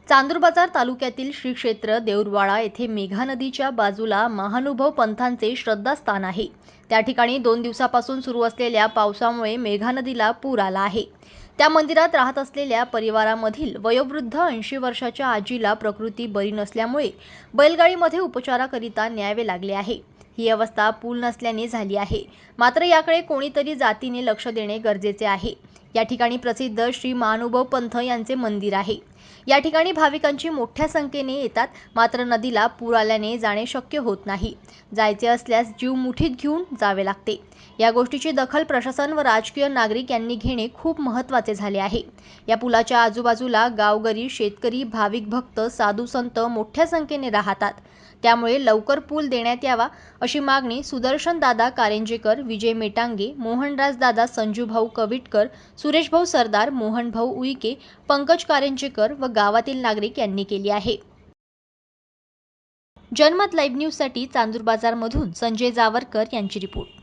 चांदूर बाजार तालुक्यातील श्री क्षेत्र देऊरवाडा येथे मेघा नदीच्या बाजूला महानुभव पंथांचे श्रद्धास्थान आहे। त्या ठिकाणी 2 दिवसापासून सुरू असलेल्या पावसामुळे मेघा नदीला पूर आला आहे। त्या मंदिरात राहत असलेल्या परिवारामधील वयोवृद्ध 80 वर्षाच्या आजीला प्रकृती बरी नसल्यामुळे बैलगाडीमध्ये उपचाराकरिता न्यावे लागले आहे। ही अवस्था पूल नसल्याने झाली आहे, मात्र याकडे कोणीतरी जातीने लक्ष देणे गरजेचे आहे। या ठिकाणी प्रसिद्ध श्री महानुभव पंथ यांचे मंदिर आहे। या ठिकाणी भाविकांची मोठ्या संख्येने येतात, मात्र नदीला पूर आल्याने जाणे शक्य होत नाही। जायचे असल्यास जीव मुठीत घेऊन जावे लागते। या गोष्टीची दखल प्रशासन व राजकीय नागरिक यांनी घेणे खूप महत्त्वाचे झाले आहे। या पुलाच्या आजूबाजूला गावकरी, शेतकरी, भाविक भक्त, साधू संत मोठ्या संख्येने राहतात। त्यामुळे लवकर पूल देण्यात यावा अशी मागणी सुदर्शन दादा कारंजेकर, विजय मेटांगे, मोहनराज दादा संजूभाऊ कविटकर, सुरेशभाऊ सरदार, मोहनभाऊ उईके, पंकज कारंजेकर व गावातील नागरिक यांनी केली आहे। जनमत लाईव्ह न्यूजसाठी चांदूर बाजारमधून संजय जावरकर यांची रिपोर्ट।